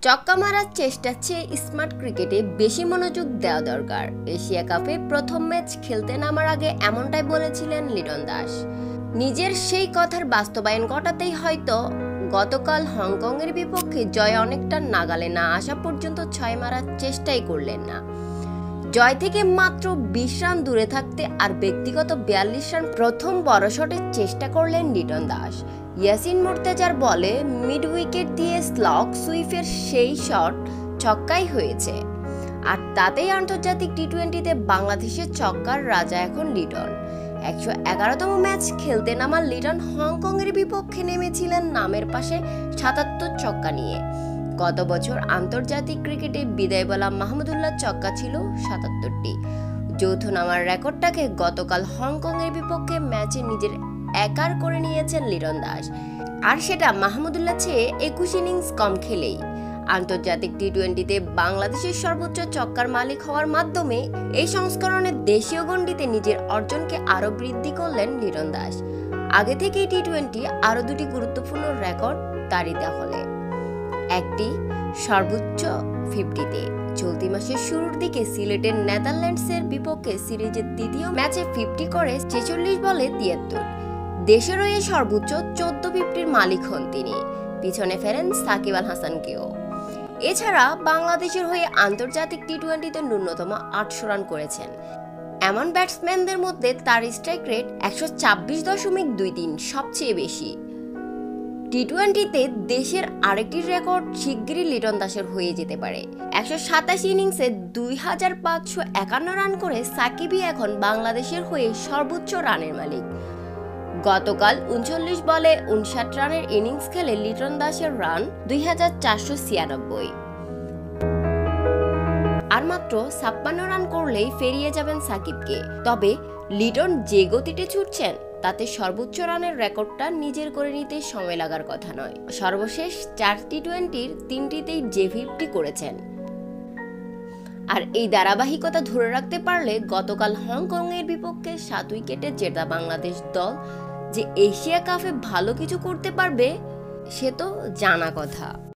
চক্কা মারার চেষ্টার চেয়ে স্মার্ট ক্রিকেটে বেশি মনোযোগ দেওয়া দরকার। এশিয়া কাপে প্রথম ম্যাচ খেলতে নামার আগে এমনটাই বলেছিলেন লিটন দাস। নিজের সেই কথার বাস্তবায়ন ঘটাতেই হয়তো গতকাল হংকংয়ের বিপক্ষে জয় অনেকটা নাগালে না আসা পর্যন্ত 6 মারার চেষ্টাই করলেন না। জয় থেকে মাত্র 20 রান দূরে থাকতে আর ব্যক্তিগত 42 রান প্রথম বড় শটের চেষ্টা করলেন লিটন দাস। ইয়াসিন মুর্তজার বলে মিড উইকেট দিয়ে স্লগ সুইফের সেই শট ছক্কাই হয়েছে। আর তাতেই আন্তর্জাতিক টি-20তে বাংলাদেশের ছক্কার রাজা এখন লিটন। 111তম ম্যাচ খেলতে নামা লিটন হংকংয়ের বিপক্ষে নেমেছিলেন নামের পাশে 77 ছক্কা নিয়ে। গত বছর আন্তর্জাতিক ক্রিকেটে বিদায় বলা মাহমুদুল্লাহর ছক্কা ছিল 77টি। যৌথ নামার রেকর্ডটাকে গতকাল হংকংয়ের বিপক্ষে ম্যাচে নিজের একার করে নিয়েছেন লিটন দাস। আর সেটা মাহমুদুল্লাহ চেয়ে 21 ইনিংস কম খেলেই। আন্তর্জাতিক টি-20তে বাংলাদেশের সর্বোচ্চ ছক্কার মালিক হওয়ার মাধ্যমে এই সংস্করণে দেশীয় গণ্ডিতে নিজের অর্জনকে আরও বৃদ্ধি করলেন লিটন দাস। আগে থেকেই টি-20 আরও দুটি গুরুত্বপূর্ণ রেকর্ড তারই দখলে। একটি সর্বোচ্চ 50-তে চলতি মাসের শুরুর দিকে সিলেটের নেদারল্যান্ডসের বিপক্ষে সিরিজের দ্বিতীয় ম্যাচে 50 করে 46 বলে 73। দেশের হয়ে সর্বোচ্চ 14 50-র মালিক হন তিনি, পিছনে ফেরেন সাকিব আল হাসানকেও। এছাড়া বাংলাদেশের হয়ে আন্তর্জাতিক টি-20তে ন্যূনতম 800 রান করেছেন এমন ব্যাটসম্যানদের মধ্যে তার স্ট্রাইক রেট 126.23, সবচেয়ে বেশি। টি-20তে দেশের আরেকটি রেকর্ড শিগগিরই লিটন দাসের হয়ে যেতে পারে। 127 ইনিংসে 2551 রান করে সাকিবই এখন বাংলাদেশের হয়ে সর্বোচ্চ রানের মালিক। গতকাল 39 বলে 59 রানের ইনিংস খেলে লিটন দাসের রান 2496। আর মাত্র 56 রান করলেই ফেরিয়ে যাবেন সাকিবকে। তবে লিটন যে গতিতে ছুটছেন তাতে সর্বোচ্চ রানের রেকর্ডটা নিজের করে নিতে সময় লাগার কথা নয়। সর্বশেষ 4 টি-20-র 3টিতেই জে50 করেছেন। আর এই ধারাবাহিকতা ধরে রাখতে পারলে গতকাল হংকংয়ের বিপক্ষে 7 উইকেটে জেতা বাংলাদেশ দল যে এশিয়া কাপে ভালো কিছু করতে পারবে সে তো জানা কথা।